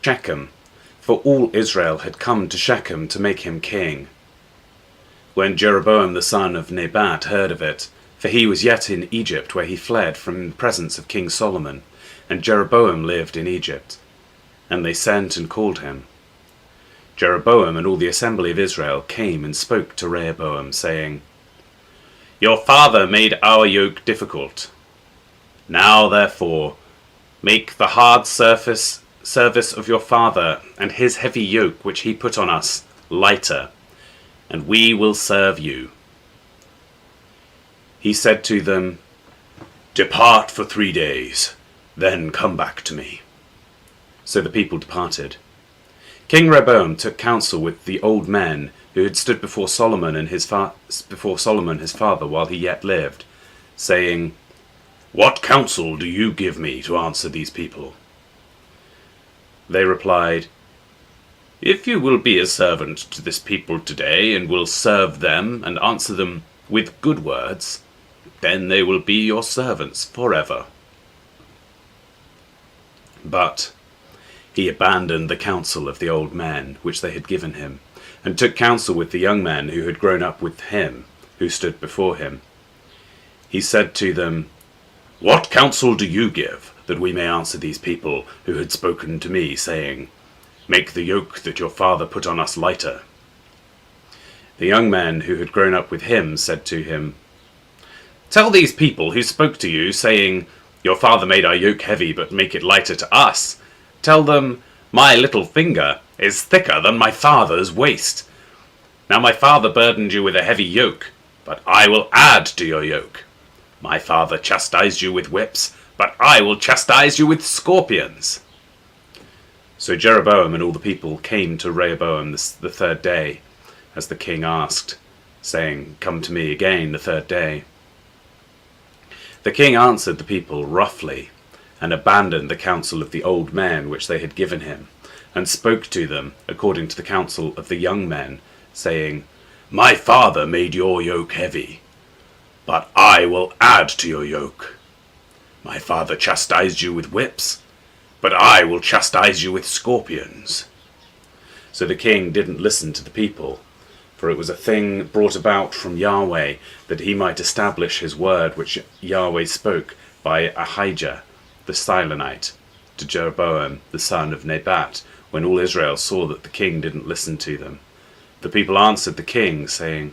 Shechem, for all Israel had come to Shechem to make him king. When Jeroboam the son of Nebat heard of it, for he was yet in Egypt, where he fled from the presence of King Solomon, and Jeroboam lived in Egypt, and they sent and called him. Jeroboam and all the assembly of Israel came and spoke to Rehoboam, saying, Your father made our yoke difficult. Now, therefore, make the hard service of your father and his heavy yoke which he put on us lighter, and we will serve you. He said to them, Depart for 3 days, then come back to me. So the people departed. King Rehoboam took counsel with the old men who had stood before Solomon his father while he yet lived, saying, What counsel do you give me to answer these people? They replied, If you will be a servant to this people today, and will serve them and answer them with good words, then they will be your servants forever. But he abandoned the counsel of the old men which they had given him, and took counsel with the young men who had grown up with him, who stood before him. He said to them, What counsel do you give, that we may answer these people who had spoken to me, saying, Make the yoke that your father put on us lighter? The young men who had grown up with him said to him, Tell these people who spoke to you, saying, Your father made our yoke heavy, but make it lighter to us. Tell them, My little finger is thicker than my father's waist. Now my father burdened you with a heavy yoke, but I will add to your yoke. My father chastised you with whips, but I will chastise you with scorpions. So Jeroboam and all the people came to Rehoboam the 3rd day, as the king asked, saying, Come to me again the 3rd day. The king answered the people roughly, and abandoned the counsel of the old men which they had given him, and spoke to them according to the counsel of the young men, saying, My father made your yoke heavy, but I will add to your yoke. My father chastised you with whips, but I will chastise you with scorpions. So the king didn't listen to the people, for it was a thing brought about from Yahweh, that he might establish his word which Yahweh spoke by Ahijah the Silonite to Jeroboam the son of Nebat, when all Israel saw that the king didn't listen to them. The people answered the king, saying,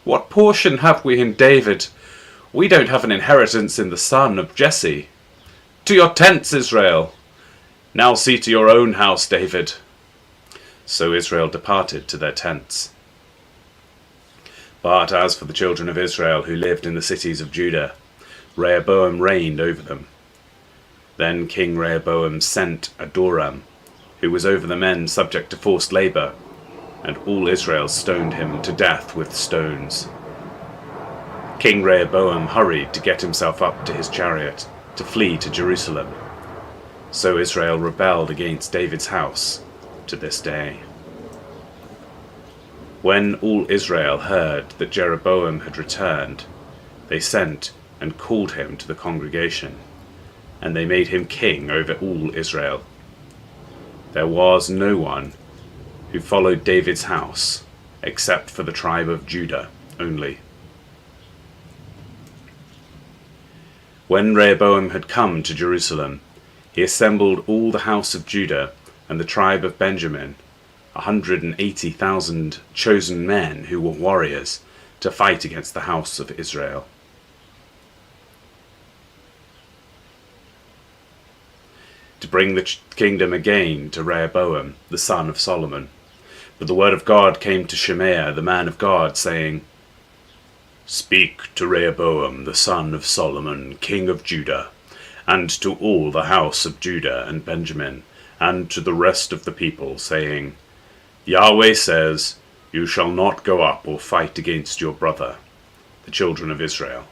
What portion have we in David? We don't have an inheritance in the son of Jesse. To your tents, Israel! Now see to your own house, David. So Israel departed to their tents. But as for the children of Israel who lived in the cities of Judah, Rehoboam reigned over them. Then King Rehoboam sent Adoram, who was over the men subject to forced labour, and all Israel stoned him to death with stones. King Rehoboam hurried to get himself up to his chariot, to flee to Jerusalem. So Israel rebelled against David's house to this day. When all Israel heard that Jeroboam had returned, they sent and called him to the congregation, and they made him king over all Israel. There was no one who followed David's house, except for the tribe of Judah only. When Rehoboam had come to Jerusalem, he assembled all the house of Judah and the tribe of Benjamin, 180,000 chosen men who were warriors, to fight against the house of Israel. To bring the kingdom again to Rehoboam, the son of Solomon. But the word of God came to Shemaiah, the man of God, saying, Speak to Rehoboam, the son of Solomon, king of Judah, and to all the house of Judah and Benjamin, and to the rest of the people, saying, Yahweh says, You shall not go up or fight against your brother, the children of Israel.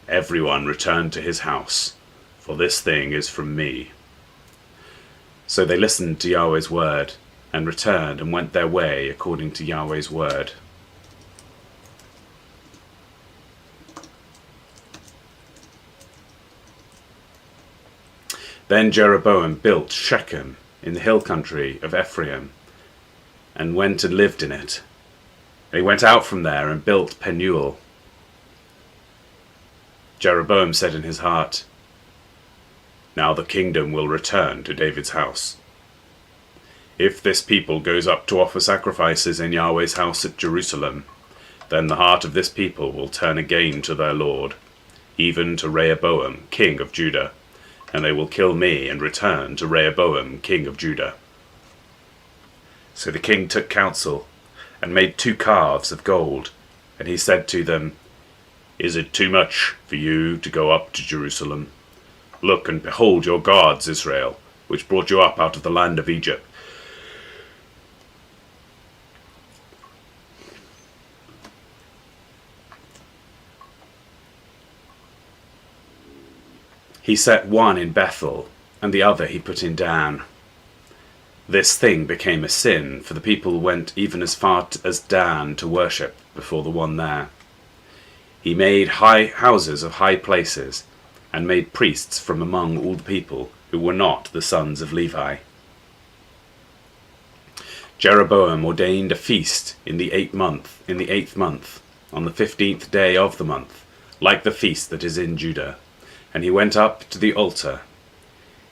Everyone return to his house, for this thing is from me. So they listened to Yahweh's word, and returned and went their way according to Yahweh's word. Then Jeroboam built Shechem in the hill country of Ephraim, and went and lived in it. And he went out from there and built Penuel. Jeroboam said in his heart, "Now the kingdom will return to David's house. If this people goes up to offer sacrifices in Yahweh's house at Jerusalem, then the heart of this people will turn again to their Lord, even to Rehoboam, king of Judah, and they will kill me and return to Rehoboam, king of Judah." So the king took counsel and made 2 calves of gold, and he said to them, "Is it too much for you to go up to Jerusalem? Look and behold your gods, Israel, which brought you up out of the land of Egypt." He set one in Bethel, and the other he put in Dan. This thing became a sin, for the people went even as far as Dan to worship before the one there. He made high houses of high places, and made priests from among all the people who were not the sons of Levi. Jeroboam ordained a feast in the 8th month, on the 15th day of the month, like the feast that is in Judah. And he went up to the altar.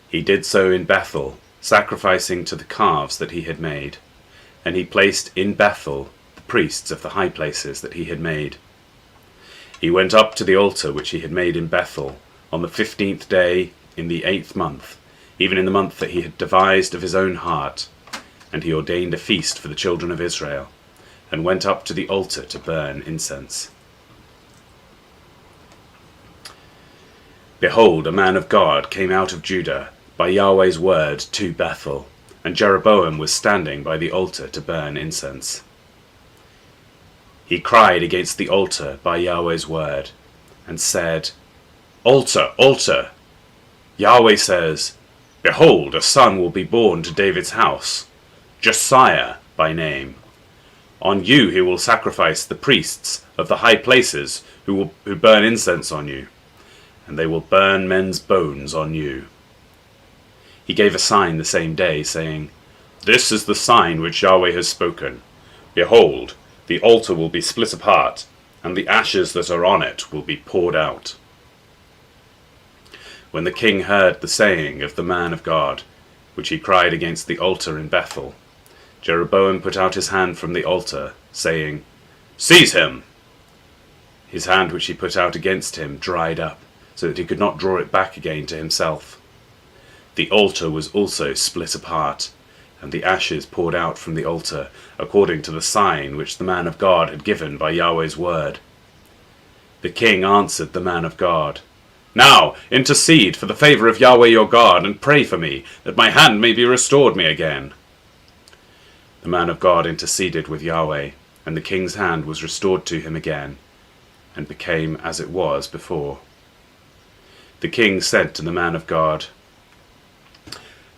He did so in Bethel, sacrificing to the calves that he had made. And he placed in Bethel the priests of the high places that he had made. He went up to the altar which he had made in Bethel, on the 15th day in the 8th month, even in the month that he had devised of his own heart. And he ordained a feast for the children of Israel, and went up to the altar to burn incense. Behold, a man of God came out of Judah by Yahweh's word to Bethel, and Jeroboam was standing by the altar to burn incense. He cried against the altar by Yahweh's word, and said, "Altar, altar! Yahweh says, Behold, a son will be born to David's house, Josiah by name. On you he will sacrifice the priests of the high places who burn incense on you, and they will burn men's bones on you." He gave a sign the same day, saying, "This is the sign which Yahweh has spoken. Behold, the altar will be split apart, and the ashes that are on it will be poured out." When the king heard the saying of the man of God, which he cried against the altar in Bethel, Jeroboam put out his hand from the altar, saying, "Seize him!" His hand which he put out against him dried up, so that he could not draw it back again to himself. The altar was also split apart, and the ashes poured out from the altar, according to the sign which the man of God had given by Yahweh's word. The king answered the man of God, "Now intercede for the favor of Yahweh your God, and pray for me, that my hand may be restored me again." The man of God interceded with Yahweh, and the king's hand was restored to him again, and became as it was before. The king said to the man of God,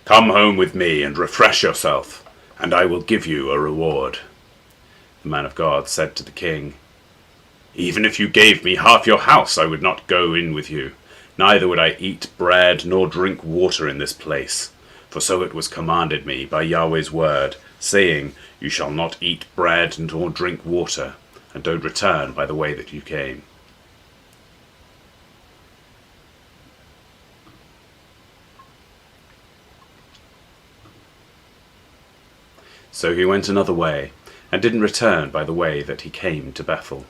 "Come home with me and refresh yourself, and I will give you a reward." The man of God said to the king, "Even if you gave me half your house, I would not go in with you, neither would I eat bread nor drink water in this place. For so it was commanded me by Yahweh's word, saying, You shall not eat bread nor drink water, and don't return by the way that you came." So he went another way, and didn't return by the way that he came to Bethel.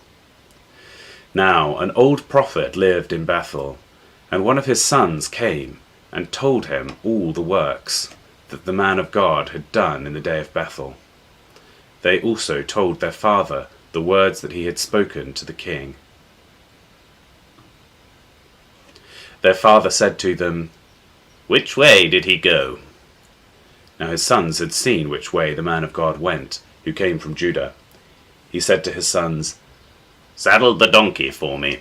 Now an old prophet lived in Bethel, and one of his sons came and told him all the works that the man of God had done in the day of Bethel. They also told their father the words that he had spoken to the king. Their father said to them, "Which way did he go?" Now his sons had seen which way the man of God went, who came from Judah. He said to his sons, "Saddle the donkey for me."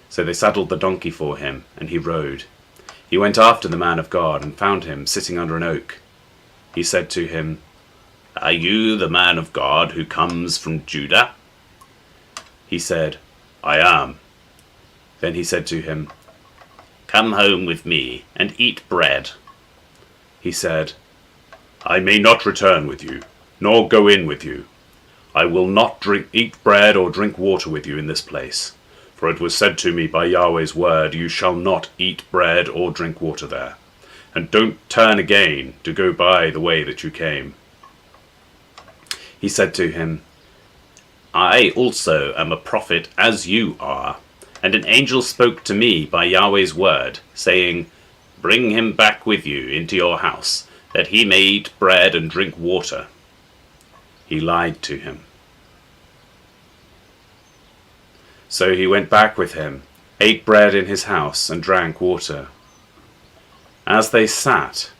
So they saddled the donkey for him, and he rode. He went after the man of God, and found him sitting under an oak. He said to him, "Are you the man of God who comes from Judah?" He said, "I am." Then he said to him, "Come home with me, and eat bread." He said, I may not return with you, nor go in with you. I will not eat bread or drink water with you in this place. For it was said to me by Yahweh's word, you shall not eat bread or drink water there. And don't turn again to go by the way that you came. He said to him, I also am a prophet as you are. And an angel spoke to me by Yahweh's word, saying, bring him back with you into your house, that he may eat bread and drink water. He lied to him. So he went back with him, ate bread in his house, and drank water. As they sat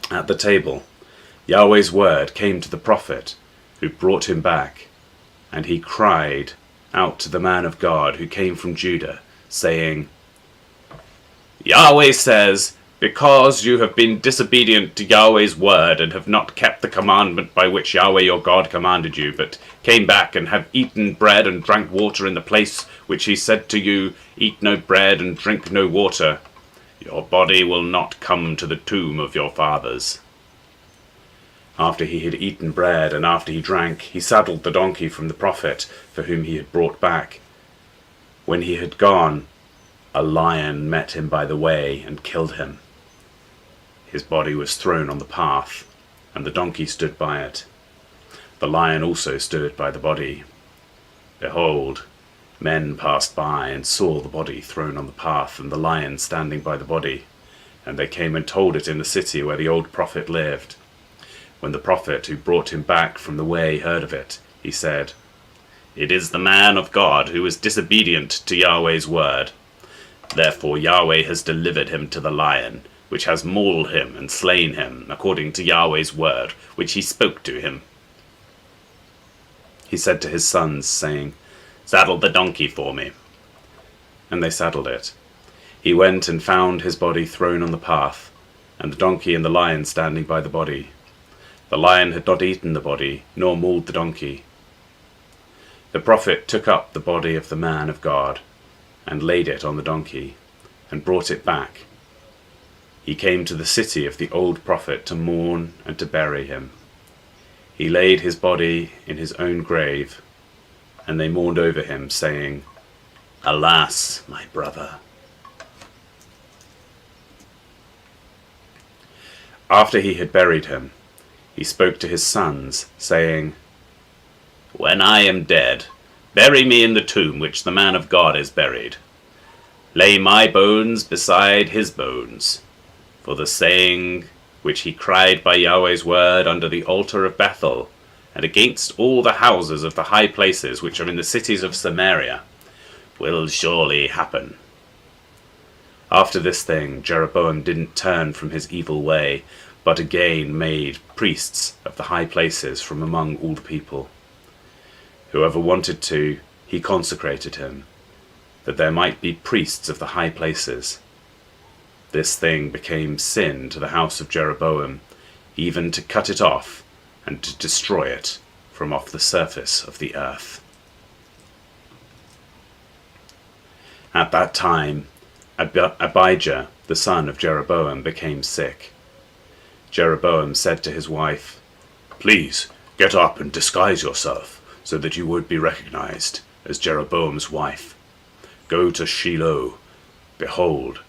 at the table, Yahweh's word came to the prophet, who brought him back, and he cried out to the man of God who came from Judah, saying, Yahweh says, because you have been disobedient to Yahweh's word and have not kept the commandment by which Yahweh your God commanded you, but came back and have eaten bread and drank water in the place which he said to you, eat no bread and drink no water, your body will not come to the tomb of your fathers. After he had eaten bread and after he drank, he saddled the donkey from the prophet for whom he had brought back. When he had gone, a lion met him by the way and killed him. His body was thrown on the path, and the donkey stood by it. The lion also stood by the body. Behold, men passed by and saw the body thrown on the path and the lion standing by the body, and they came and told it in the city where the old prophet lived. When the prophet who brought him back from the way heard of it, he said, it is the man of God who is disobedient to Yahweh's word. Therefore Yahweh has delivered him to the lion, which has mauled him and slain him, according to Yahweh's word, which he spoke to him. He said to his sons, saying, saddle the donkey for me. And they saddled it. He went and found his body thrown on the path, and the donkey and the lion standing by the body. The lion had not eaten the body, nor mauled the donkey. The prophet took up the body of the man of God, and laid it on the donkey, and brought it back. He came to the city of the old prophet to mourn and to bury him. He laid his body in his own grave, and they mourned over him, saying, alas, my brother. After he had buried him, he spoke to his sons, saying, when I am dead, bury me in the tomb which the man of God is buried. Lay my bones beside his bones. For the saying which he cried by Yahweh's word under the altar of Bethel, and against all the houses of the high places which are in the cities of Samaria, will surely happen. After this thing, Jeroboam didn't turn from his evil way, but again made priests of the high places from among all the people. Whoever wanted to, he consecrated him, that there might be priests of the high places. This thing became sin to the house of Jeroboam, even to cut it off and to destroy it from off the surface of the earth. At that time, Abijah, the son of Jeroboam, became sick. Jeroboam said to his wife, please get up and disguise yourself, so that you would be recognized as Jeroboam's wife. Go to Shiloh. Behold,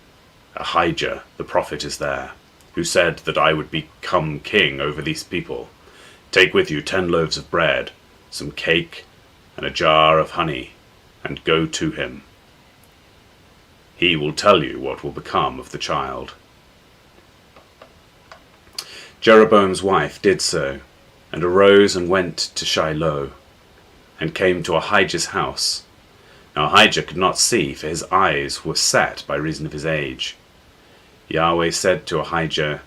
Ahijah the prophet is there, who said that I would become king over these people. Take with you 10 loaves of bread, some cake, and a jar of honey, and go to him. He will tell you what will become of the child. Jeroboam's wife did so, and arose and went to Shiloh, and came to Ahijah's house. Now Ahijah could not see, for his eyes were set by reason of his age. Yahweh said to Ahijah,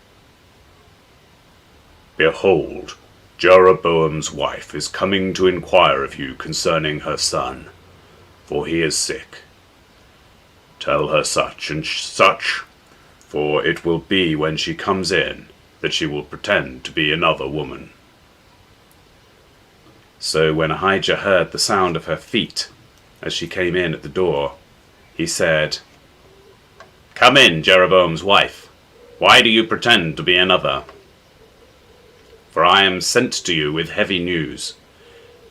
behold, Jeroboam's wife is coming to inquire of you concerning her son, for he is sick. Tell her such and such, for it will be when she comes in that she will pretend to be another woman. So when Ahijah heard the sound of her feet as she came in at the door, he said, come in, Jeroboam's wife. Why do you pretend to be another? For I am sent to you with heavy news.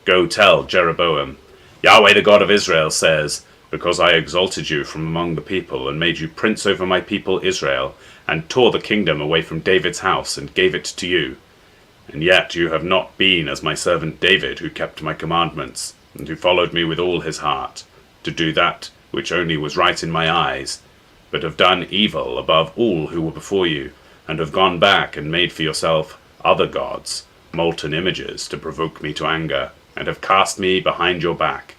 Go tell Jeroboam, Yahweh the God of Israel says, because I exalted you from among the people, and made you prince over my people Israel, and tore the kingdom away from David's house, and gave it to you. And yet you have not been as my servant David, who kept my commandments, and who followed me with all his heart, to do that which only was right in my eyes, but have done evil above all who were before you, and have gone back and made for yourself other gods, molten images, to provoke me to anger, and have cast me behind your back.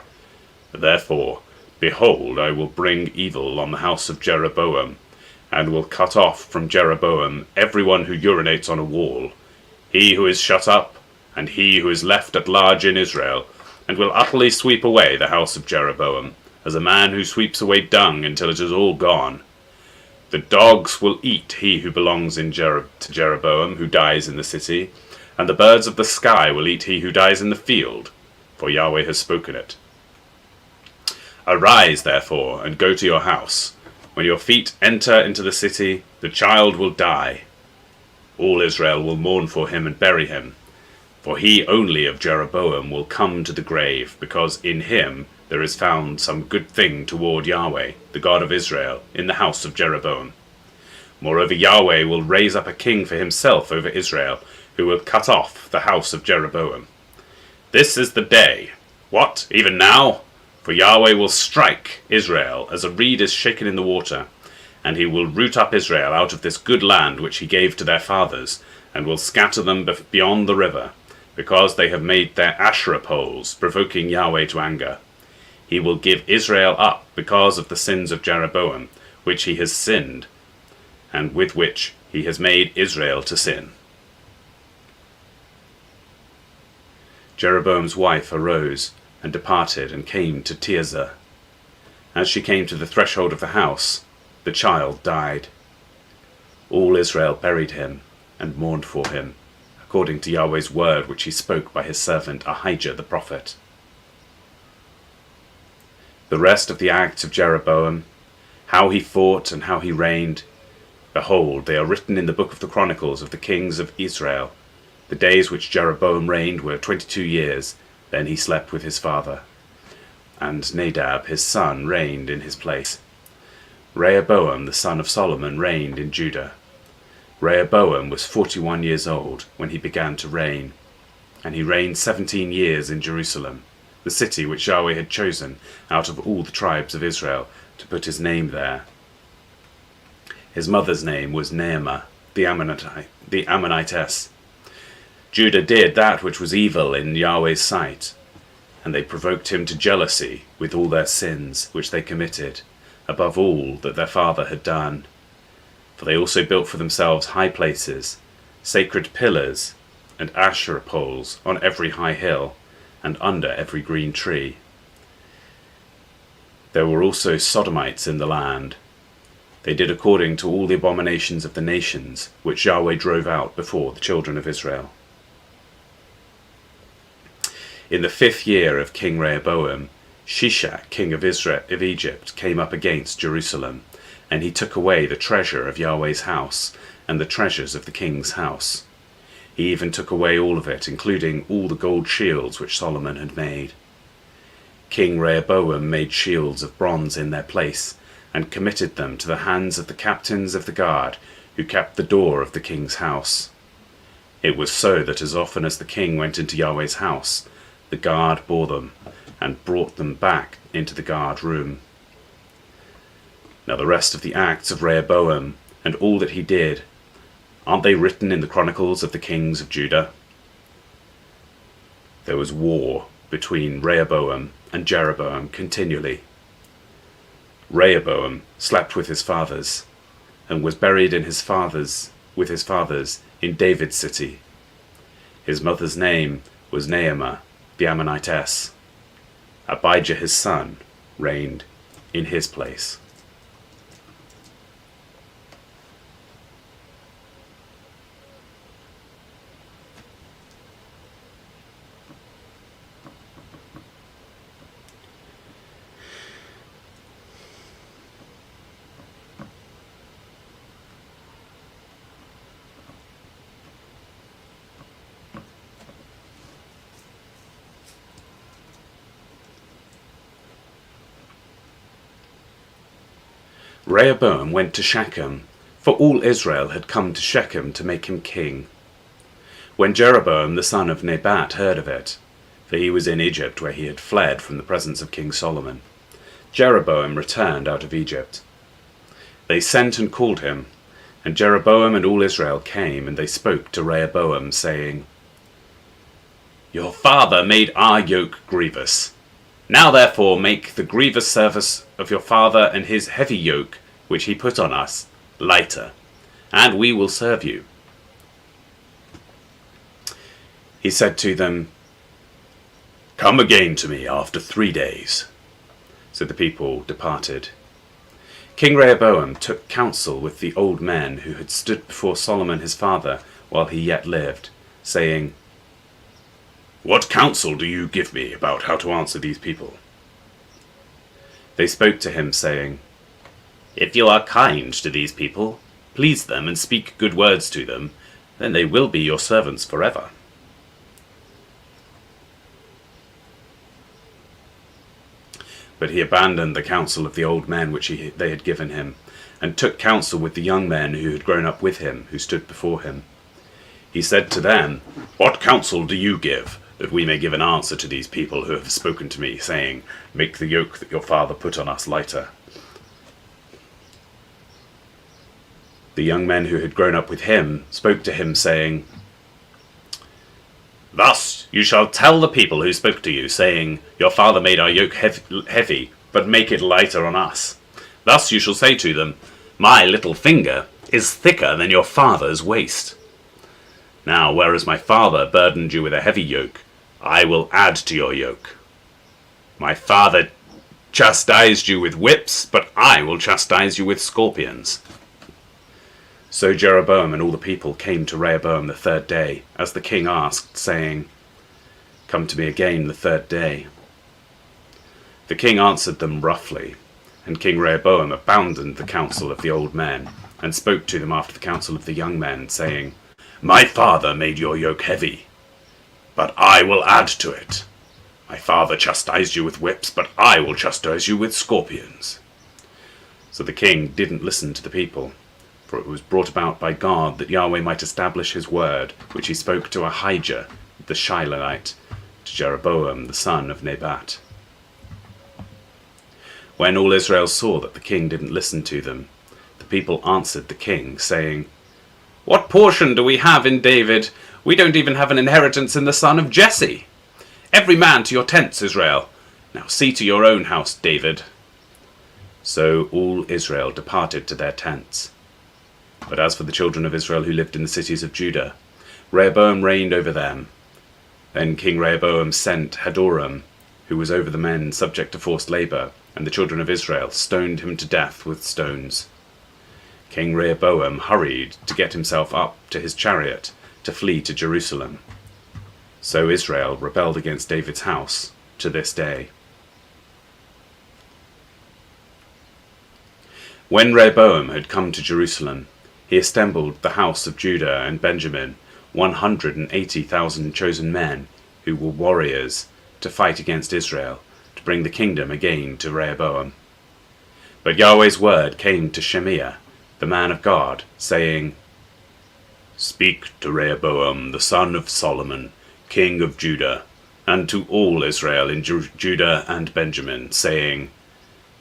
Therefore, behold, I will bring evil on the house of Jeroboam, and will cut off from Jeroboam everyone who urinates on a wall, he who is shut up, and he who is left at large in Israel, and will utterly sweep away the house of Jeroboam, as a man who sweeps away dung until it is all gone. The dogs will eat he who belongs to Jeroboam, who dies in the city, and the birds of the sky will eat he who dies in the field, for Yahweh has spoken it. Arise, therefore, and go to your house. When your feet enter into the city, the child will die. All Israel will mourn for him and bury him, for he only of Jeroboam will come to the grave, because in him there is found some good thing toward Yahweh, the God of Israel, in the house of Jeroboam. Moreover, Yahweh will raise up a king for himself over Israel, who will cut off the house of Jeroboam. This is the day. What, even now? For Yahweh will strike Israel as a reed is shaken in the water, and he will root up Israel out of this good land which he gave to their fathers, and will scatter them beyond the river, because they have made their Asherah poles, provoking Yahweh to anger. He will give Israel up because of the sins of Jeroboam, which he has sinned, and with which he has made Israel to sin. Jeroboam's wife arose and departed and came to Tirzah. As she came to the threshold of the house, the child died. All Israel buried him and mourned for him, according to Yahweh's word which he spoke by his servant Ahijah the prophet. The rest of the acts of Jeroboam, how he fought and how he reigned, behold, they are written in the book of the Chronicles of the kings of Israel. The days which Jeroboam reigned were 22 years, then he slept with his father. And Nadab his son reigned in his place. Rehoboam the son of Solomon reigned in Judah. Rehoboam was 41 years old when he began to reign, and he reigned 17 years in Jerusalem, the city which Yahweh had chosen out of all the tribes of Israel to put his name there. His mother's name was Naamah, the Ammonitess. Judah did that which was evil in Yahweh's sight, and they provoked him to jealousy with all their sins which they committed, above all that their father had done. For they also built for themselves high places, sacred pillars, and Asherah poles on every high hill, and under every green tree. There were also Sodomites in the land. They did according to all the abominations of the nations, which Yahweh drove out before the children of Israel. In the 5th year of King Rehoboam, Shishak, king of Egypt, came up against Jerusalem, and he took away the treasure of Yahweh's house, and the treasures of the king's house. He even took away all of it, including all the gold shields which Solomon had made. King Rehoboam made shields of bronze in their place, and committed them to the hands of the captains of the guard, who kept the door of the king's house. It was so that as often as the king went into Yahweh's house, the guard bore them, and brought them back into the guard room. Now the rest of the acts of Rehoboam, and all that he did, aren't they written in the Chronicles of the kings of Judah? There was war between Rehoboam and Jeroboam continually. Rehoboam slept with his fathers, and was buried with his fathers in David's city. His mother's name was Naamah, the Ammonitess. Abijah his son reigned in his place. Rehoboam went to Shechem, for all Israel had come to Shechem to make him king. When Jeroboam the son of Nebat heard of it, for he was in Egypt where he had fled from the presence of King Solomon, Jeroboam returned out of Egypt. They sent and called him, and Jeroboam and all Israel came, and they spoke to Rehoboam, saying, Your father made our yoke grievous. Now therefore make the grievous service of your father and his heavy yoke, which he put on us, lighter, and we will serve you. He said to them, Come again to me after 3 days. So the people departed. King Rehoboam took counsel with the old men who had stood before Solomon his father while he yet lived, saying, What counsel do you give me about how to answer these people? They spoke to him, saying, If you are kind to these people, please them and speak good words to them, then they will be your servants forever. But he abandoned the counsel of the old men which they had given him, and took counsel with the young men who had grown up with him, who stood before him. He said to them, What counsel do you give, that we may give an answer to these people who have spoken to me, saying, Make the yoke that your father put on us lighter? The young men who had grown up with him spoke to him, saying, Thus you shall tell the people who spoke to you, saying, Your father made our yoke heavy, but make it lighter on us. Thus you shall say to them, My little finger is thicker than your father's waist. Now, whereas my father burdened you with a heavy yoke, I will add to your yoke. My father chastised you with whips, but I will chastise you with scorpions. So Jeroboam and all the people came to Rehoboam the 3rd day, as the king asked, saying, Come to me again the 3rd day. The king answered them roughly, and King Rehoboam abandoned the counsel of the old men, and spoke to them after the counsel of the young men, saying, My father made your yoke heavy, but I will add to it. My father chastised you with whips, but I will chastise you with scorpions. So the king didn't listen to the people, for it was brought about by God that Yahweh might establish his word, which he spoke to Ahijah the Shilonite, to Jeroboam the son of Nebat. When all Israel saw that the king didn't listen to them, the people answered the king, saying, What portion do we have in David? We don't even have an inheritance in the son of Jesse. Every man to your tents, Israel. Now see to your own house, David. So all Israel departed to their tents. But as for the children of Israel who lived in the cities of Judah, Rehoboam reigned over them. Then King Rehoboam sent Hadoram, who was over the men subject to forced labour, and the children of Israel stoned him to death with stones. King Rehoboam hurried to get himself up to his chariot to flee to Jerusalem. So Israel rebelled against David's house to this day. When Rehoboam had come to Jerusalem, he assembled the house of Judah and Benjamin, 180,000 chosen men who were warriors, to fight against Israel, to bring the kingdom again to Rehoboam. But Yahweh's word came to Shemaiah, the man of God, saying, Speak to Rehoboam the son of Solomon, king of Judah, and to all Israel in Judah and Benjamin, saying,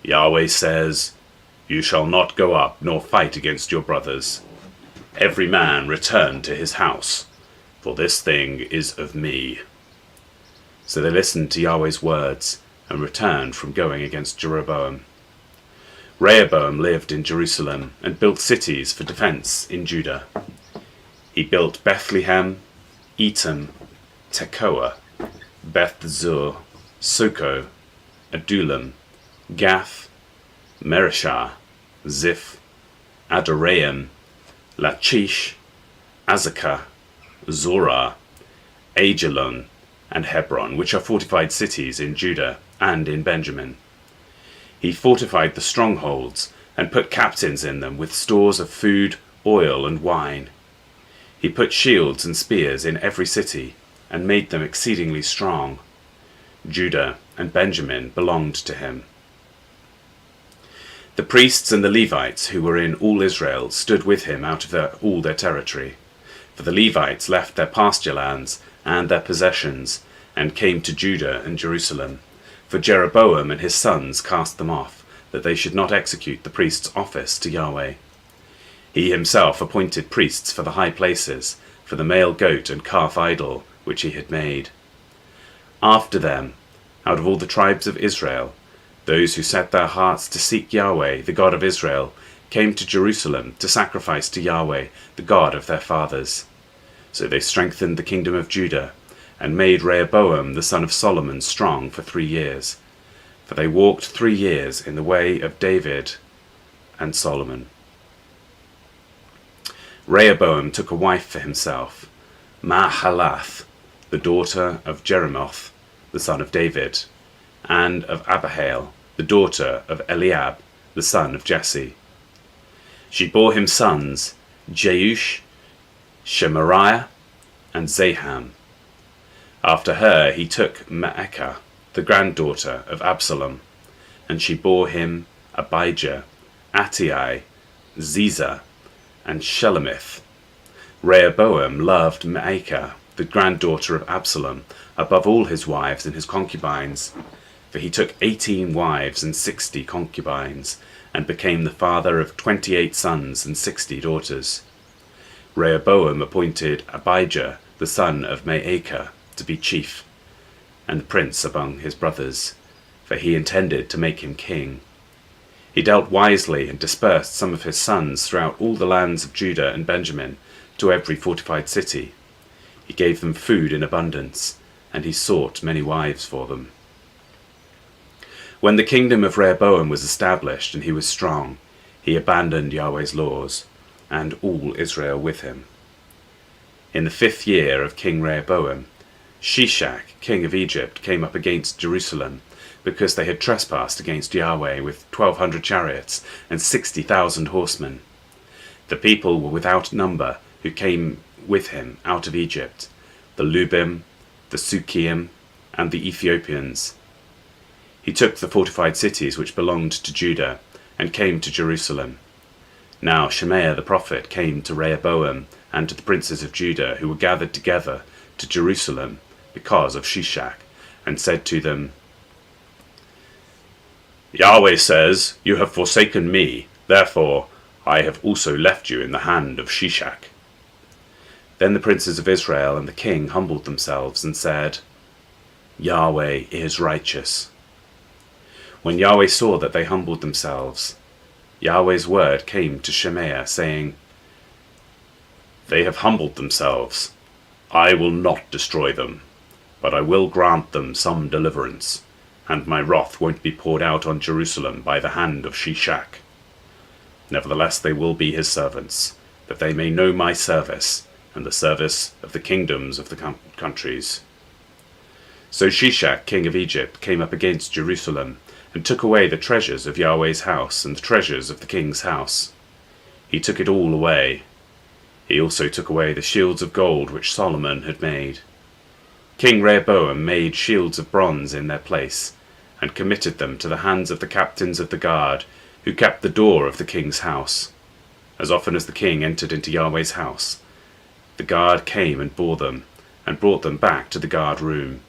Yahweh says, You shall not go up nor fight against your brothers. Every man return to his house, for this thing is of me. So they listened to Yahweh's words and returned from going against Jeroboam. Rehoboam lived in Jerusalem and built cities for defense in Judah. He built Bethlehem, Etam, Tekoa, Beth-zur, Soko, Adullam, Gath, Merishah, Ziph, Adoraim, Lachish, Azekah, Zorah, Ajalon, and Hebron, which are fortified cities in Judah and in Benjamin. He fortified the strongholds and put captains in them with stores of food, oil, and wine. He put shields and spears in every city and made them exceedingly strong. Judah and Benjamin belonged to him. The priests and the Levites who were in all Israel stood with him out of all their territory. For the Levites left their pasture lands and their possessions, and came to Judah and Jerusalem. For Jeroboam and his sons cast them off, that they should not execute the priest's office to Yahweh. He himself appointed priests for the high places, for the male goat and calf idol which he had made. After them, out of all the tribes of Israel, those who set their hearts to seek Yahweh, the God of Israel, came to Jerusalem to sacrifice to Yahweh, the God of their fathers. So they strengthened the kingdom of Judah, and made Rehoboam the son of Solomon strong for 3 years. For they walked 3 years in the way of David and Solomon. Rehoboam took a wife for himself, Mahalath, the daughter of Jeremoth, the son of David, and of Abihail, the daughter of Eliab, the son of Jesse. She bore him sons, Jeush, Shemariah, and Zaham. After her he took Maacah, the granddaughter of Absalom, and she bore him Abijah, Attai, Ziza, and Shelomith. Rehoboam loved Maacah, the granddaughter of Absalom, above all his wives and his concubines, for he took 18 wives and 60 concubines, and became the father of 28 sons and 60 daughters. Rehoboam appointed Abijah, the son of Maacah, to be chief and prince among his brothers, for he intended to make him king. He dealt wisely and dispersed some of his sons throughout all the lands of Judah and Benjamin, to every fortified city. He gave them food in abundance, and he sought many wives for them. When the kingdom of Rehoboam was established and he was strong, he abandoned Yahweh's laws, and all Israel with him. In the 5th year of King Rehoboam, Shishak, king of Egypt, came up against Jerusalem, because they had trespassed against Yahweh with 1,200 chariots and 60,000 horsemen. The people were without number who came with him out of Egypt, the Lubim, the Sukkiim, and the Ethiopians. He took the fortified cities which belonged to Judah, and came to Jerusalem. Now Shemaiah the prophet came to Rehoboam and to the princes of Judah who were gathered together to Jerusalem because of Shishak, and said to them, Yahweh says, You have forsaken me, therefore I have also left you in the hand of Shishak. Then the princes of Israel and the king humbled themselves and said, Yahweh is righteous. When Yahweh saw that they humbled themselves, Yahweh's word came to Shemaiah, saying, They have humbled themselves. I will not destroy them, but I will grant them some deliverance, and my wrath won't be poured out on Jerusalem by the hand of Shishak. Nevertheless they will be his servants, that they may know my service, and the service of the kingdoms of the countries. So Shishak, king of Egypt, came up against Jerusalem, and took away the treasures of Yahweh's house, and the treasures of the king's house. He took it all away. He also took away the shields of gold which Solomon had made. King Rehoboam made shields of bronze in their place, and committed them to the hands of the captains of the guard, who kept the door of the king's house. As often as the king entered into Yahweh's house, the guard came and bore them, and brought them back to the guard room.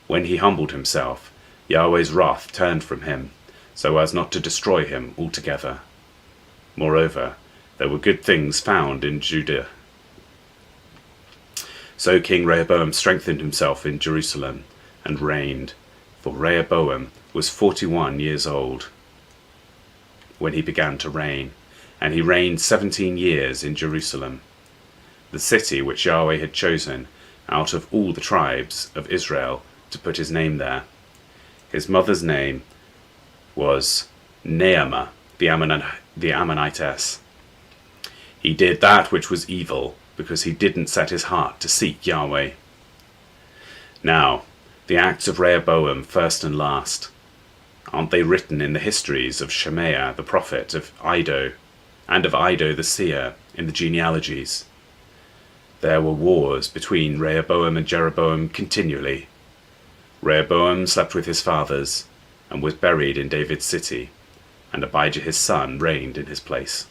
When he humbled himself, Yahweh's wrath turned from him, so as not to destroy him altogether. Moreover, there were good things found in Judah. So King Rehoboam strengthened himself in Jerusalem, and reigned, for Rehoboam was 41 years old when he began to reign, and he reigned 17 years in Jerusalem, the city which Yahweh had chosen out of all the tribes of Israel to put his name there. His mother's name was Naamah, the Ammonitess. He did that which was evil, because he didn't set his heart to seek Yahweh. Now, the acts of Rehoboam, first and last, aren't they written in the histories of Shemaiah the prophet, of Iddo, and of Iddo the seer, in the genealogies? There were wars between Rehoboam and Jeroboam continually. Rehoboam slept with his fathers, and was buried in David's city, and Abijah his son reigned in his place.